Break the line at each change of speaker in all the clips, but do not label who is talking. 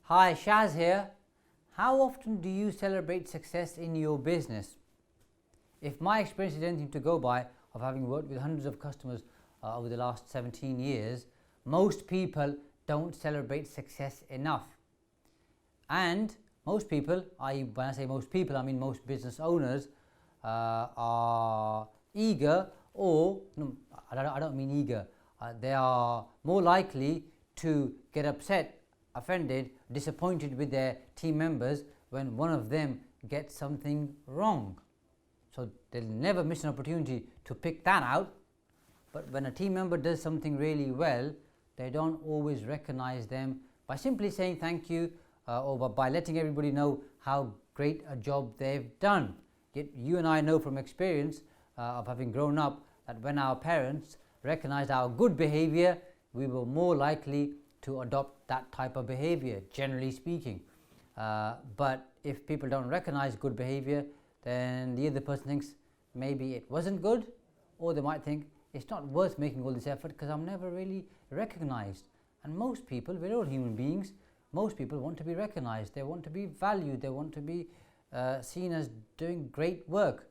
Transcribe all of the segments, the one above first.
Hi, Shaz here. How often do you celebrate success in your business? If my experience is anything to go by, of having worked with hundreds of customers over the last 17 years, most people don't celebrate success enough. And most people, when I say most people, I mean most business owners, are eager, or no, I don't mean eager, they are more likely to get upset, offended, disappointed with their team members when one of them gets something wrong. So they'll never miss an opportunity to pick that out. But when a team member does something really well, they don't always recognize them by simply saying thank you, or by letting everybody know how great a job they've done. Yet you and I know from experience of having grown up that when our parents recognized our good behavior, we were more likely to adopt that type of behavior, generally speaking. But if people don't recognize good behavior, then the other person thinks maybe it wasn't good, or they might think it's not worth making all this effort because I'm never really recognized. And most people, we're all human beings, most people want to be recognized, they want to be valued, they want to be seen as doing great work.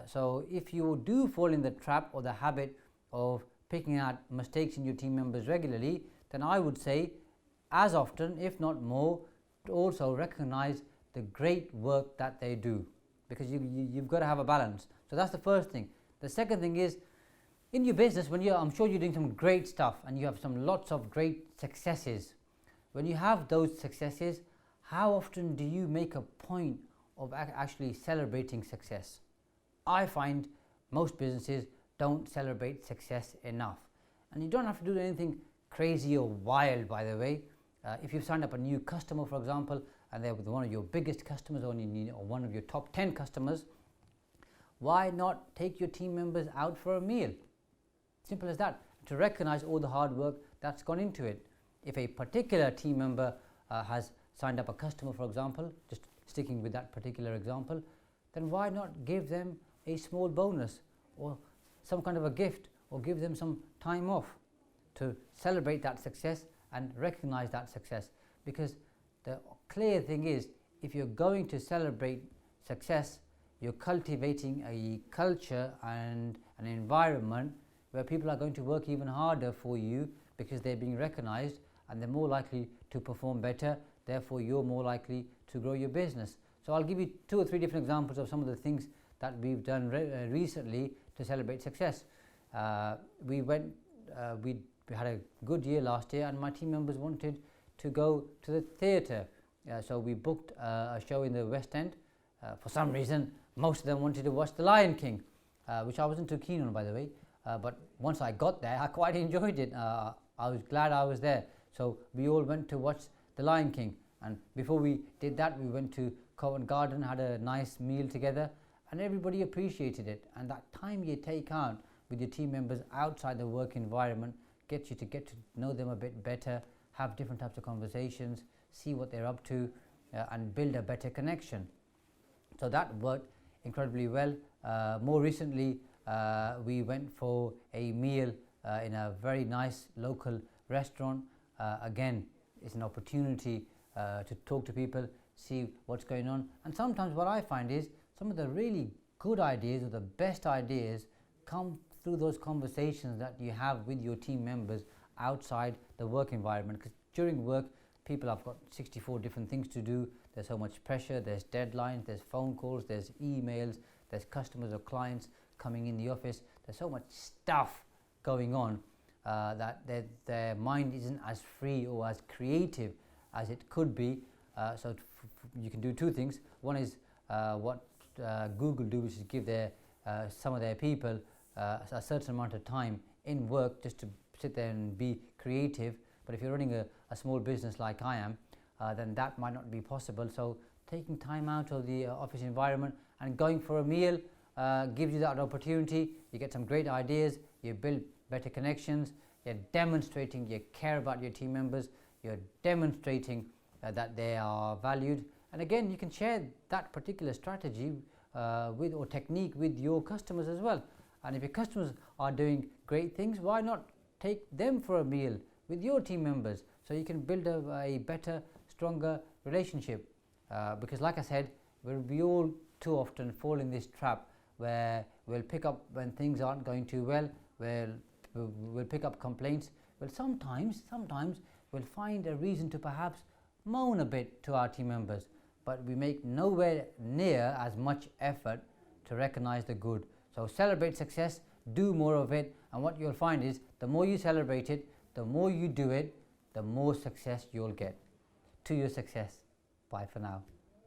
So if you do fall in the trap or the habit of picking out mistakes in your team members regularly, then I would say as often, if not more, to also recognize the great work that they do, because you've got to have a balance. So that's the first thing. The second thing is, in your business, when I'm sure you're doing some great stuff and you have lots of great successes. When you have those successes, how often do you make a point of actually celebrating success? I find most businesses don't celebrate success enough. And you don't have to do anything crazy or wild, by the way. If you've signed up a new customer, for example, and they're one of your biggest customers, or one of your top 10 customers, why not take your team members out for a meal? Simple as that, to recognize all the hard work that's gone into it. If a particular team member has signed up a customer, for example, just sticking with that particular example, then why not give them a small bonus or some kind of a gift, or give them some time off to celebrate that success and recognize that success? Because the clear thing is, if you're going to celebrate success, you're cultivating a culture and an environment where people are going to work even harder for you because they're being recognized, and they're more likely to perform better. Therefore, you're more likely to grow your business. So I'll give you 2 or 3 different examples of some of the things that we've done recently to celebrate success. We had a good year last year, and my team members wanted to go to the theatre. So we booked a show in the West End. For some reason, most of them wanted to watch The Lion King, which I wasn't too keen on, by the way. But once I got there, I quite enjoyed it. I was glad I was there. So we all went to watch The Lion King. And before we did that, we went to Covent Garden, had a nice meal together, and everybody appreciated it. And that time you take out with your team members outside the work environment gets you to get to know them a bit better, have different types of conversations, see what they're up to, and build a better connection. So that worked incredibly well. More recently, we went for a meal in a very nice local restaurant. Again, it's an opportunity to talk to people, see what's going on. And sometimes what I find is some of the really good ideas, or the best ideas, come through those conversations that you have with your team members outside the work environment. Because during work, people have got 64 different things to do. There's so much pressure, there's deadlines, there's phone calls, there's emails, there's customers or clients coming in the office. There's so much stuff going on that their mind isn't as free or as creative as it could be. So you can do 2 things. One is what Google do, which is give some of their people a certain amount of time in work just to sit there and be creative. But if you're running a small business like I am, then that might not be possible. So taking time out of the office environment and going for a meal gives you that opportunity. You get some great ideas, you build better connections, you're demonstrating you care about your team members, you're demonstrating that they are valued. And again, you can share that particular strategy or technique with your customers as well. And if your customers are doing great things, why not take them for a meal with your team members, so you can build a better, stronger relationship. Because like I said, we all too often fall in this trap where we'll pick up when things aren't going too well, we'll pick up complaints. Well, sometimes we'll find a reason to perhaps moan a bit to our team members, but we make nowhere near as much effort to recognize the good. So celebrate success, do more of it, and what you'll find is the more you celebrate it, the more you do it, the more success you'll get. To your success. Bye for now.